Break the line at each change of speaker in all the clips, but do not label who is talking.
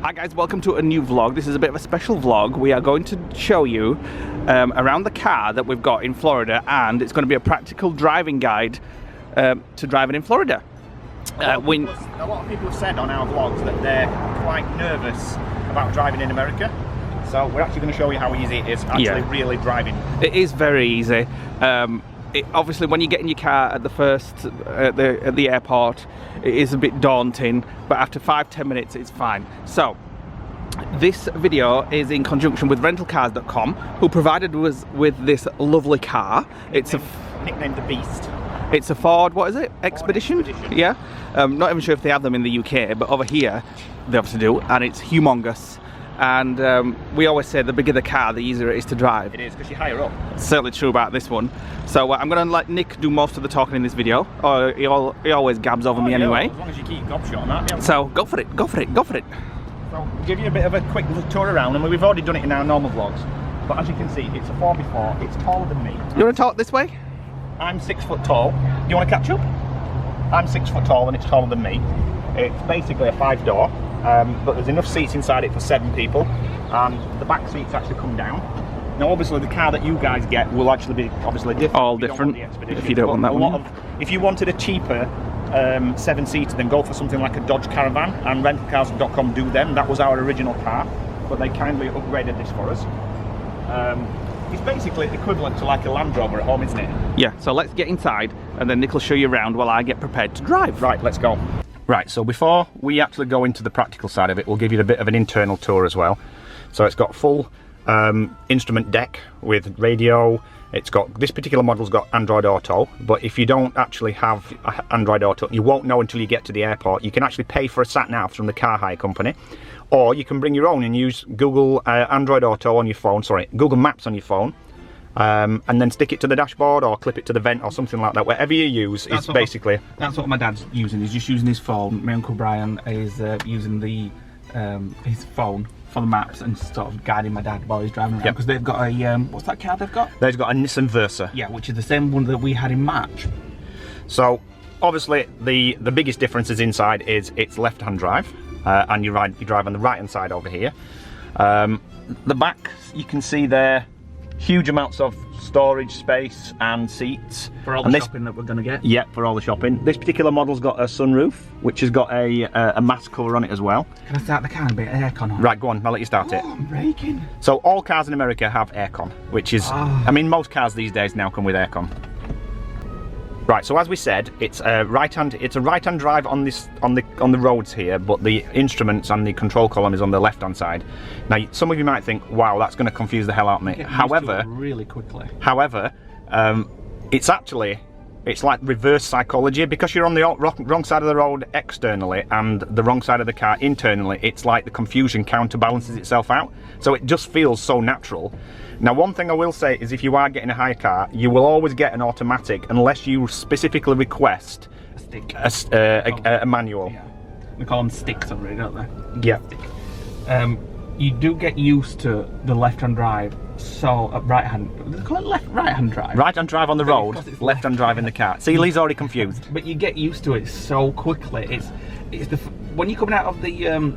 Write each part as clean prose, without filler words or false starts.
Hi guys, welcome to a new vlog. This is a bit of a special vlog. We are going to show you around the car that we've got in Florida, and it's going to be a practical driving guide to driving in Florida.
A lot of people have said on our vlogs that they're quite nervous about driving in America. So we're actually going to show you how easy it is actually really driving.
It is very easy. Obviously, when you get in your car at the airport, it is a bit daunting, but after 5-10 minutes, it's fine. So, this video is in conjunction with rentalcars.com, who provided us with this lovely car.
Nicknamed the Beast.
It's a Ford, what is it? Expedition?
Expedition.
Yeah. Not even sure if they have them in the UK, but over here, they obviously do, and it's humongous. And we always say the bigger the car, the easier it is to drive.
It is, because you're higher up.
Certainly true about this one. So I'm going to let Nick do most of the talking in this video. Or he always gabs over me anyway.
As long as you keep gobshot on that. Yeah.
So go for it, go for it, go for it.
So we'll give you a bit of a quick little tour around, and we've already done it in our normal vlogs. But as you can see, it's a 4x4. It's taller than me.
You want to talk this way?
I'm 6 foot tall. Do you want to catch up? I'm 6 foot tall, and it's taller than me. It's basically a 5-door. But there's enough seats inside it for 7 people, and the back seats actually come down. Now obviously the car that you guys get will actually be obviously different.
All different, if you don't want that one.
If you wanted a cheaper 7-seater, then go for something like a Dodge Caravan, and rentalcars.com do them. That was our original car, but they kindly upgraded this for us. It's basically equivalent to like a Land Rover at home, isn't it?
Yeah, so let's get inside, and then Nick will show you around while I get prepared to drive.
Right, let's go. Right, so before we actually go into the practical side of it, we'll give you a bit of an internal tour as well. So it's got full instrument deck with radio. It's got, this particular model's got Android Auto, but if you don't actually have Android Auto, you won't know until you get to the airport. You can actually pay for a sat-nav from the car hire company, or you can bring your own and use Google Android Auto on your phone, sorry, Google Maps on your phone. And then stick it to the dashboard or clip it to the vent or something like that. Whatever you use is basically...
That's what my dad's using. He's just using his phone. My Uncle Brian is using his phone for the maps and sort of guiding my dad while he's driving around. Because they've got a... what's that car they've got?
They've got a Nissan Versa.
Yeah, which is the same one that we had in March.
So, obviously, the biggest difference is inside is it's left-hand drive. And you drive on the right-hand side over here. The back, you can see there, huge amounts of storage space and seats.
For all the shopping that we're going to get?
Yeah, for all the shopping. This particular model's got a sunroof, which has got a mast cover on it as well.
Can I start the car and a bit of aircon on?
Right, go on, I'll let you start it.
I'm braking.
So all cars in America have aircon, which is, I mean, most cars these days now come with aircon. Right, so as we said, it's a right-hand drive on the roads here, but the instruments and the control column is on the left-hand side. Now, some of you might think, "Wow, that's going to confuse the hell out of me." However,
really quickly.
However, it's like reverse psychology, because you're on the wrong side of the road externally and the wrong side of the car internally. It's like the confusion counterbalances itself out, so it just feels so natural. Now, one thing I will say is if you are getting a hire car, you will always get an automatic unless you specifically request
a stick,
a manual.
Yeah. We call them sticks over here, don't they?
Yeah.
You do get used to the left-hand drive, so right-hand. They call it right-hand drive.
Right-hand drive on the road, left-hand drive in the car. See, Lee's already confused.
But you get used to it so quickly. When you're coming out of the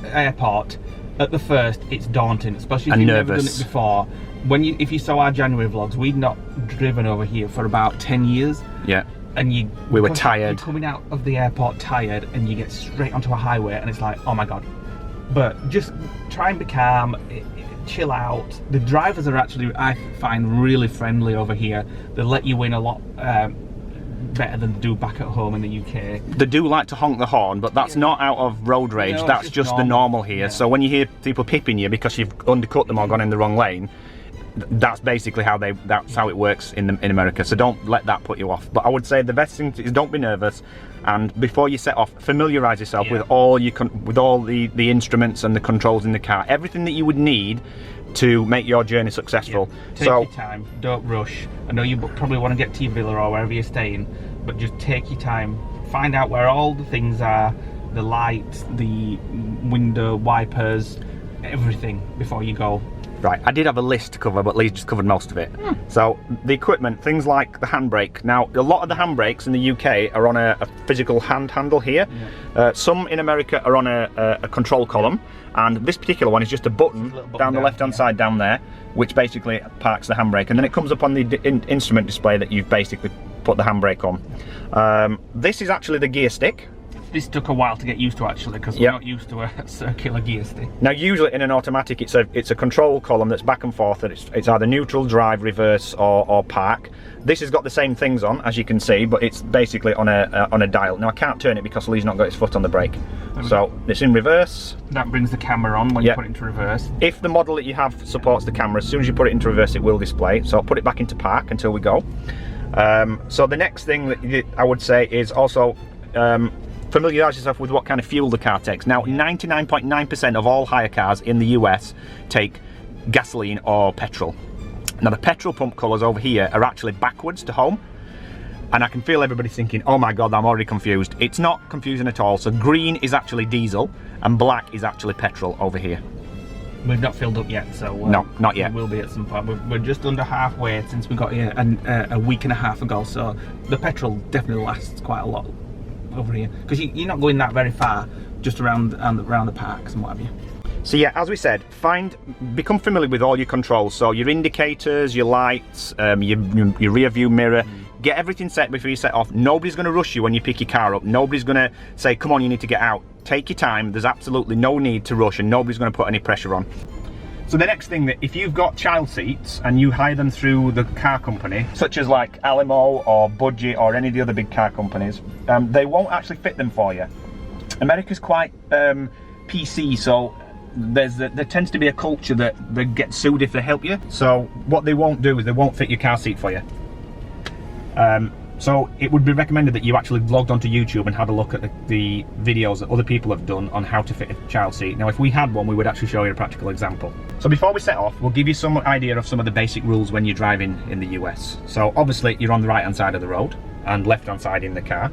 airport. At the first, it's daunting, especially if you've never done it before. If you saw our January vlogs, we'd not driven over here for about 10 years.
Yeah.
And
we were tired.
You're coming out of the airport tired, and you get straight onto a highway, and it's like, oh my god. But just try and be calm, chill out. The drivers are actually, I find, really friendly over here. They let you in a lot better than they do back at home in the UK. They
do like to honk the horn, but that's not out of road rage. No, that's just the normal here. Yeah. So when you hear people pipping you because you've undercut them or gone in the wrong lane, that's basically how it works in America. So don't let that put you off. But I would say the best thing is don't be nervous, and before you set off, familiarise yourself with all the instruments and the controls in the car, everything that you would need to make your journey successful.
Yeah. Take your time, don't rush. I know you probably want to get to your villa or wherever you're staying, but just take your time. Find out where all the things are, the lights, the window wipers, everything before you go.
Right, I did have a list to cover, but Lee's just covered most of it. So, the equipment, things like the handbrake. Now, a lot of the handbrakes in the UK are on a physical hand handle here. Some in America are on a control column, and this particular one is just a button down the left-hand side down there, which basically parks the handbrake, and then it comes up on the instrument display that you've basically put the handbrake on. This is actually the gear stick.
This took a while to get used to, actually, because we're not used to a circular gear stick.
Now, usually in an automatic, it's a control column that's back and forth, and it's either neutral, drive, reverse, or park. This has got the same things on, as you can see, but it's basically on a dial. Now, I can't turn it because Lee's not got his foot on the brake. So it's in reverse.
That brings the camera on when you put it into reverse.
If the model that you have supports the camera, as soon as you put it into reverse, it will display. So I'll put it back into park until we go. So the next thing that I would say is also familiarise yourself with what kind of fuel the car takes. Now, 99.9% of all hire cars in the US take gasoline or petrol. Now, the petrol pump colours over here are actually backwards to home, and I can feel everybody thinking, oh my god, I'm already confused. It's not confusing at all. So green is actually diesel and black is actually petrol over here.
We've not filled up yet, so
no, not yet.
We will be at some point. We're just under halfway since we got here a week and a half ago, so the petrol definitely lasts quite a lot over here, because you're not going that very far, just around the parks and what have you.
So yeah, as we said, become familiar with all your controls. So your indicators, your lights, your rear view mirror. Get everything set before you set off. Nobody's going to rush you when you pick your car up. Nobody's going to say, come on, you need to get out. Take your time. There's absolutely no need to rush, and nobody's going to put any pressure on. So the next thing, that if you've got child seats and you hire them through the car company, such as like Alamo or Budget or any of the other big car companies, they won't actually fit them for you. America's quite PC, so there tends to be a culture that they get sued if they help you. So what they won't do is they won't fit your car seat for you. So it would be recommended that you actually logged onto YouTube and had a look at the videos that other people have done on how to fit a child seat. Now, if we had one, we would actually show you a practical example. So before we set off, we'll give you some idea of some of the basic rules when you're driving in the US. So obviously you're on the right hand side of the road and left hand side in the car.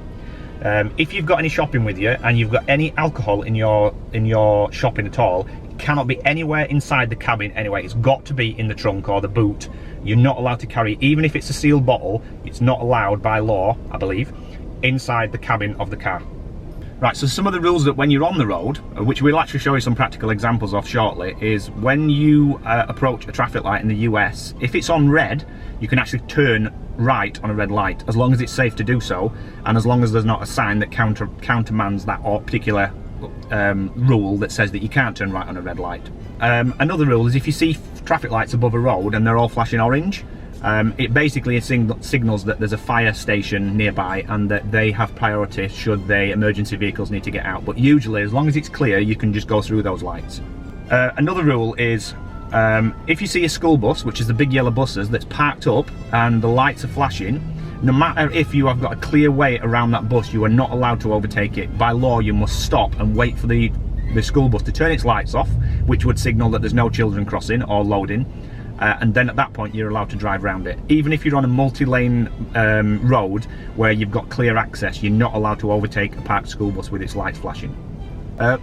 If you've got any shopping with you and you've got any alcohol in your shopping at all, it cannot be anywhere inside the cabin anyway. It's got to be in the trunk or the boot. You're not allowed to carry, even if it's a sealed bottle, it's not allowed by law, I believe, inside the cabin of the car. Right, so some of the rules that when you're on the road, which we'll actually show you some practical examples of shortly, is when you approach a traffic light in the US, if it's on red, you can actually turn right on a red light, as long as it's safe to do so, and as long as there's not a sign that countermands that particular rule that says that you can't turn right on a red light. Another rule is if you see traffic lights above a road and they're all flashing orange, it basically signals that there's a fire station nearby and that they have priority should the emergency vehicles need to get out. But usually, as long as it's clear, you can just go through those lights. Another rule is if you see a school bus, which is the big yellow buses, that's parked up and the lights are flashing, no matter if you have got a clear way around that bus, you are not allowed to overtake it. By law, you must stop and wait for the school bus to turn its lights off, which would signal that there's no children crossing or loading, and then at that point you're allowed to drive around it. Even if you're on a multi-lane road where you've got clear access, you're not allowed to overtake a parked school bus with its lights flashing.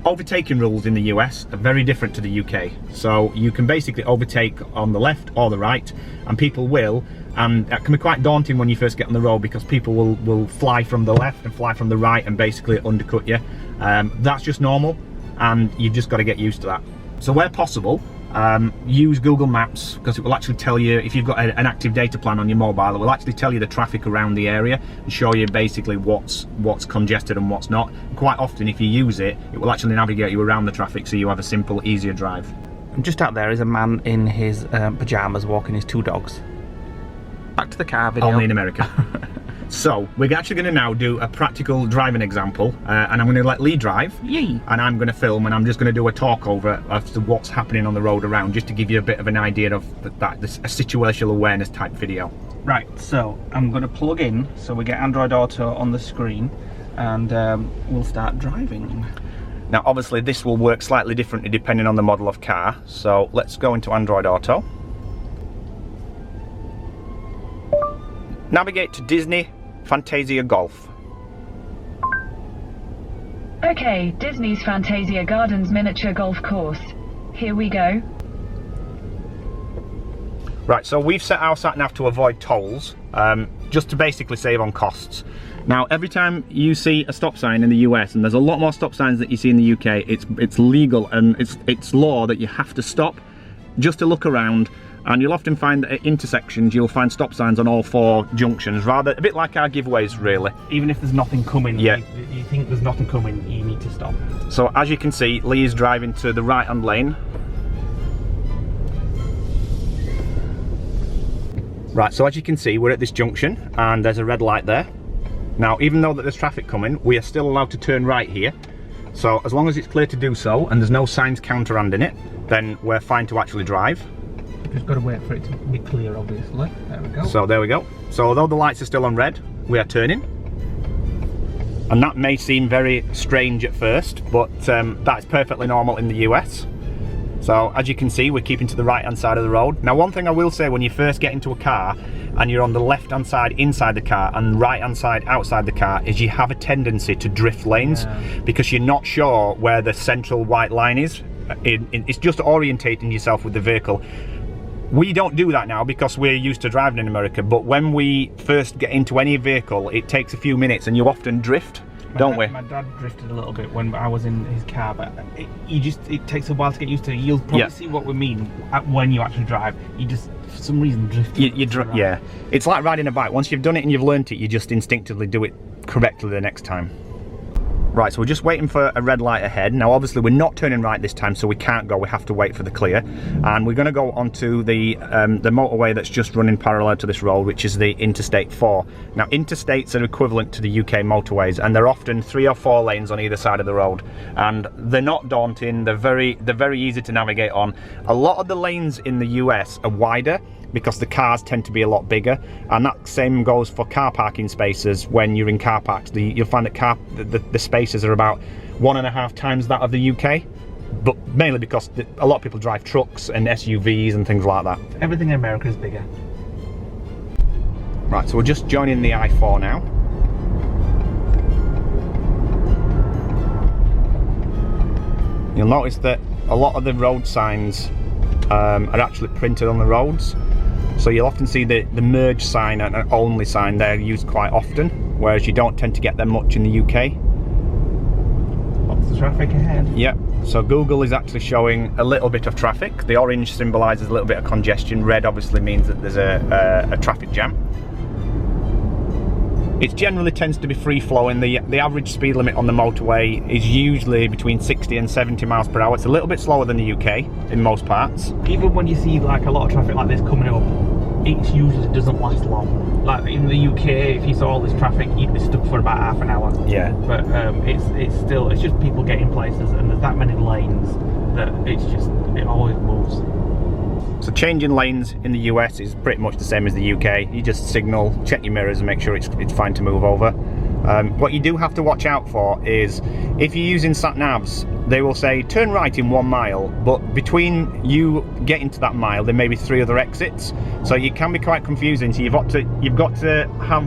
Overtaking rules in the US are very different to the UK. So you can basically overtake on the left or the right, and people will, and that can be quite daunting when you first get on the road because people will fly from the left and fly from the right and basically undercut you. That's just normal, and you've just got to get used to that. So where possible, use Google Maps, because it will actually tell you, if you've got an active data plan on your mobile, it will actually tell you the traffic around the area and show you basically what's congested and what's not. And quite often, if you use it, it will actually navigate you around the traffic so you have a simple, easier drive.
Just out there is a man in his pyjamas walking his two dogs. Back to the car video.
Only in America. So, we're actually going to now do a practical driving example, and I'm going to let Lee drive.
Yay.
And I'm going to film, and I'm just going to do a talk over as to what's happening on the road around, just to give you a bit of an idea of a situational awareness type video.
Right, so I'm going to plug in so we get Android Auto on the screen, and we'll start driving.
Now, obviously, this will work slightly differently depending on the model of car, so let's go into Android Auto. Navigate to Disney Fantasia Golf.
Okay, Disney's Fantasia Gardens miniature golf course. Here we go.
Right, so we've set our sat nav to avoid tolls, just to basically save on costs. Now, every time you see a stop sign in the US, and there's a lot more stop signs that you see in the UK, it's legal and it's law that you have to stop just to look around. And you'll often find that at intersections you'll find stop signs on all 4 junctions, rather a bit like our giveaways really.
Even if there's nothing coming,
yeah.
you think there's nothing coming, you need to stop.
So as you can see, Lee is driving to the right hand lane. Right, so as you can see, we're at this junction and there's a red light there. Now, even though that there's traffic coming, we are still allowed to turn right here. So as long as it's clear to do so and there's no signs counterhanding it, then we're fine to actually drive.
Just got to wait for it to be clear, obviously. There we go.
So there we go. So although the lights are still on red, we are turning. And that may seem very strange at first, but that's perfectly normal in the US. So as you can see, we're keeping to the right hand side of the road. Now, one thing I will say, when you first get into a car and you're on the left hand side inside the car and right hand side outside the car, is you have a tendency to drift lanes, because you're not sure where the central white line is. It's just orientating yourself with the vehicle. We don't do that now because we're used to driving in America, but when we first get into any vehicle, it takes a few minutes and you often drift, don't we?
My dad drifted a little bit when I was in his car, but it takes a while to get used to. You'll probably see what we mean when you actually drive. You just, for some reason, drift.
Yeah. It's like riding a bike. Once you've done it and you've learnt it, you just instinctively do it correctly the next time. Right, so we're just waiting for a red light ahead. Now, obviously, we're not turning right this time, so we can't go. We have to wait for the clear. And we're going to go onto the motorway that's just running parallel to this road, which is the Interstate 4. Now, interstates are equivalent to the UK motorways, and they're often 3 or 4 lanes on either side of the road. And they're not daunting. They're very easy to navigate on. A lot of the lanes in the US are wider, because the cars tend to be a lot bigger, and that same goes for car parking spaces. When you're in car parks, you'll find that the spaces are about 1.5 times that of the UK, but mainly because a lot of people drive trucks and SUVs and things like that.
Everything in America is bigger.
Right, so we're just joining the I-4 now. You'll notice that a lot of the road signs are actually printed on the roads. So you'll often see the merge sign and an only sign. They're used quite often, whereas you don't tend to get them much in the UK.
Lots of traffic ahead.
Yep, so Google is actually showing a little bit of traffic. The orange symbolises a little bit of congestion. Red obviously means that there's a traffic jam. It generally tends to be free flowing. The average speed limit on the motorway is usually between 60 and 70 miles per hour. It's a little bit slower than the UK in most parts.
Even when you see like a lot of traffic like this coming up, it usually doesn't last long. Like in the UK, if you saw all this traffic, you'd be stuck for about half an hour.
Yeah.
But it's just people getting places, and there's that many lanes that it always moves.
So changing lanes in the US is pretty much the same as the UK. You just signal, check your mirrors and make sure it's fine to move over. What you do have to watch out for is, if you're using sat navs, they will say turn right in 1 mile, but between you getting to that mile there may be 3 other exits, so it can be quite confusing. So you've got to have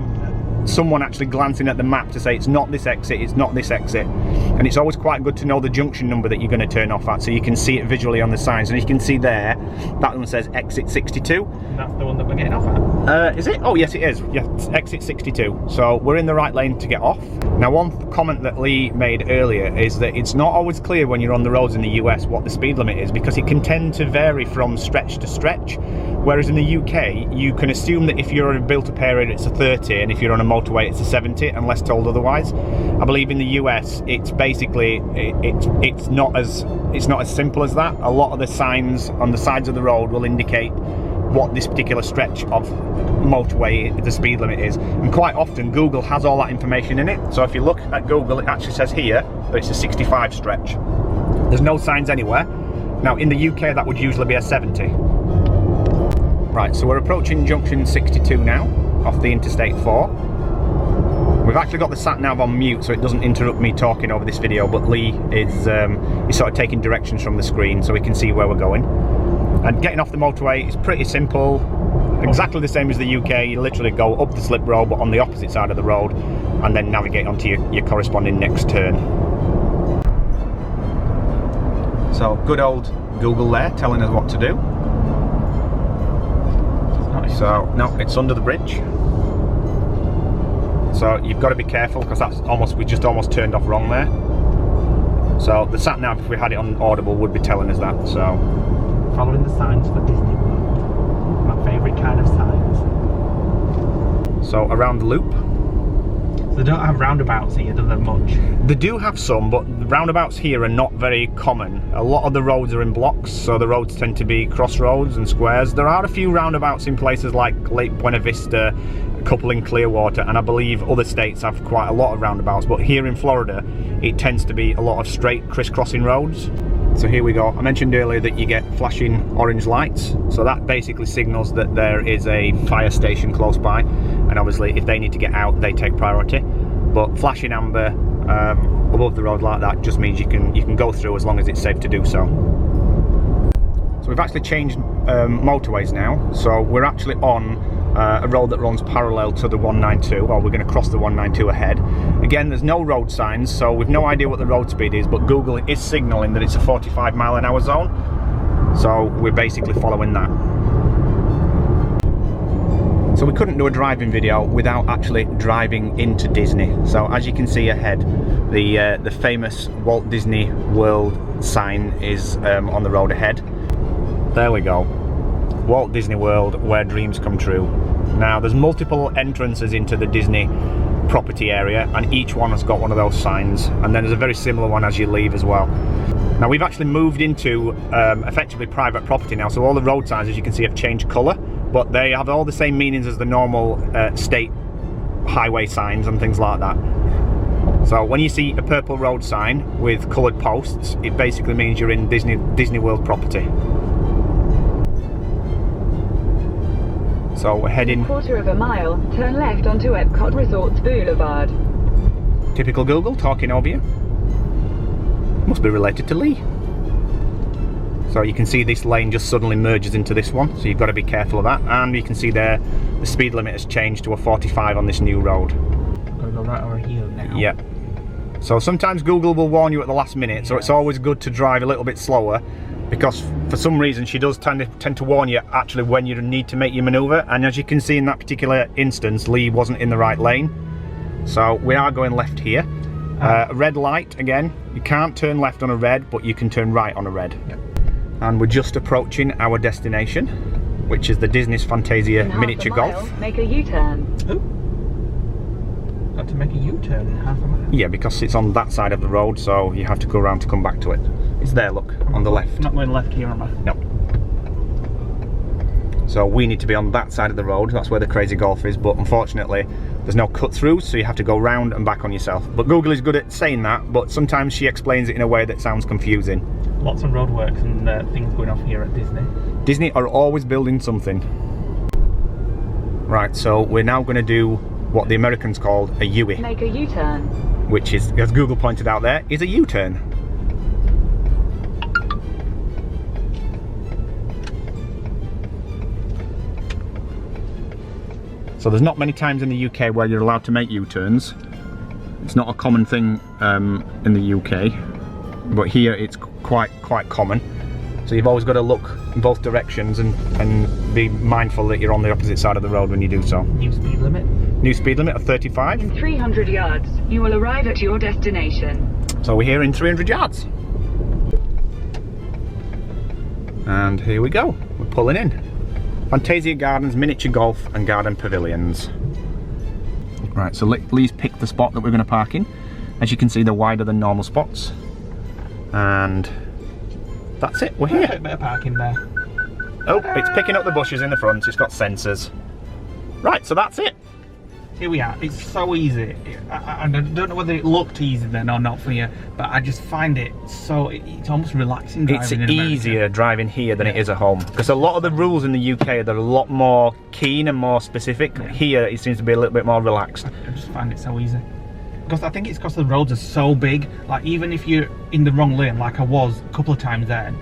someone actually glancing at the map to say it's not this exit, it's not this exit. And it's always quite good to know the junction number that you're going to turn off at, so you can see it visually on the signs. And you can see there, that one says exit 62.
That's the one that we're getting off at.
Is it? Oh yes, it is. Yeah, it's exit 62. So we're in the right lane to get off. Now, one comment that Lee made earlier is that it's not always clear when you're on the roads in the US what the speed limit is, because it can tend to vary from stretch to stretch. Whereas in the UK, you can assume that if you're in a built-up area, it's a 30, and if you're on a motorway, it's a 70, unless told otherwise. I believe in the US, it's basically it's not as simple as that. A lot of the signs on the sides of the road will indicate what this particular stretch of motorway the speed limit is, and quite often Google has all that information in it. So if you look at Google, it actually says here that it's a 65 stretch. There's no signs anywhere. Now in the UK, that would usually be a 70. Right, so we're approaching junction 62 now, off the Interstate 4. We've actually got the sat nav on mute so it doesn't interrupt me talking over this video, but Lee is sort of taking directions from the screen so we can see where we're going. And getting off the motorway is pretty simple, exactly the same as the UK. You literally go up the slip road but on the opposite side of the road, and then navigate onto your corresponding next turn. So good old Google there telling us what to do. So no, it's under the bridge. So you've got to be careful because we just almost turned off wrong there. So the sat nav, if we had it on audible, would be telling us that. So
following the signs for Disney World, my favourite kind of signs.
So around the loop.
They don't have roundabouts here, do they, much?
They do have some, but the roundabouts here are not very common. A lot of the roads are in blocks, so the roads tend to be crossroads and squares. There are a few roundabouts in places like Lake Buena Vista, a couple in Clearwater, and I believe other states have quite a lot of roundabouts, but here in Florida it tends to be a lot of straight crisscrossing roads. So here we go. I mentioned earlier that you get flashing orange lights, so that basically signals that there is a fire station close by, and obviously if they need to get out they take priority. But flashing amber above the road like that just means you can go through as long as it's safe to do so. So we've actually changed motorways now, so we're actually on a road that runs parallel to the 192, or we're going to cross the 192 ahead. Again, there's no road signs, so we've no idea what the road speed is, but Google is signalling that it's a 45-mile-an-hour zone, so we're basically following that. So we couldn't do a driving video without actually driving into Disney. So as you can see ahead, the famous Walt Disney World sign is on the road ahead. There we go. Walt Disney World, where dreams come true. Now there's multiple entrances into the Disney property area, and each one has got one of those signs, and then there's a very similar one as you leave as well. Now we've actually moved into effectively private property now, so all the road signs, as you can see, have changed colour, but they have all the same meanings as the normal state highway signs and things like that. So when you see a purple road sign with coloured posts, it basically means you're in Disney World property. So we're heading...
Quarter of a mile, turn left onto Epcot Resorts Boulevard.
Typical Google talking over you. Must be related to Lee. So you can see this lane just suddenly merges into this one, so you've got to be careful of that. And you can see there the speed limit has changed to a 45 on this new road.
Gonna go right over here now.
Yeah. So sometimes Google will warn you at the last minute, so it's always good to drive a little bit slower, because for some reason she does tend to warn you actually when you need to make your manoeuvre. And as you can see in that particular instance, Lee wasn't in the right lane, so we are going left here. A red light again. You can't turn left on a red, but you can turn right on a red. Yep. And we're just approaching our destination, which is the Disney's Fantasia Miniature Golf.
Make a U-turn.
Ooh. Got to make a U-turn in half a mile.
Yeah, because it's on that side of the road, so you have to go around to come back to it. It's there, look, on the left.
Not going left here, am I?
No. So we need to be on that side of the road. That's where the crazy golf is, but unfortunately there's no cut through, so you have to go round and back on yourself. But Google is good at saying that, but sometimes she explains it in a way that sounds confusing.
Lots of roadworks and things going off here at Disney.
Disney are always building something. Right, so we're now going to do what the Americans called a U-turn.
Make a U-turn.
Which is, as Google pointed out there, is a U-turn. So there's not many times in the UK where you're allowed to make U-turns. It's not a common thing in the UK, but here it's quite common. So you've always got to look in both directions and be mindful that you're on the opposite side of the road when you do so.
New speed limit?
New speed limit of 35.
In 300 yards, you will arrive at your destination.
So we're here in 300 yards. And here we go, we're pulling in. Fantasia Gardens, Miniature Golf and Garden Pavilions. Right, so Lee's picked the spot that we're going to park in. As you can see, they're wider than normal spots. And that's it, we're here.
A bit of parking there.
Oh, it's picking up the bushes in the front, it's got sensors. Right, so that's it.
Here we are. It's so easy. I don't know whether it looked easy then or not for you, but I just find it so, it's almost relaxing driving.
It's easier driving here than it is at home, because a lot of the rules in the UK, they're a lot more keen and more specific. Yeah. Here it seems to be a little bit more relaxed.
I just find it so easy. Because I think it's because the roads are so big, like even if you're in the wrong lane, like I was a couple of times then,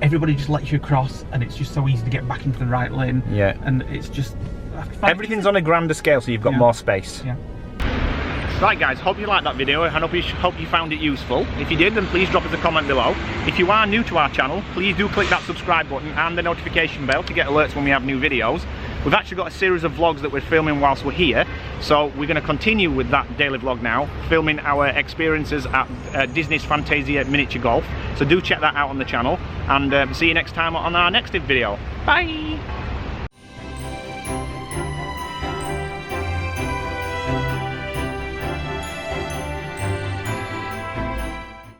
everybody just lets you cross and it's just so easy to get back into the right lane.
Yeah.
And it's just...
Everything's on a grander scale, so you've got more space.
Yeah.
Right guys, hope you liked that video and hope you found it useful. If you did, then please drop us a comment below. If you are new to our channel, please do click that subscribe button and the notification bell to get alerts when we have new videos. We've actually got a series of vlogs that we're filming whilst we're here, so we're going to continue with that daily vlog now, filming our experiences at Disney's Fantasia Miniature Golf. So do check that out on the channel, and see you next time on our next video. Bye!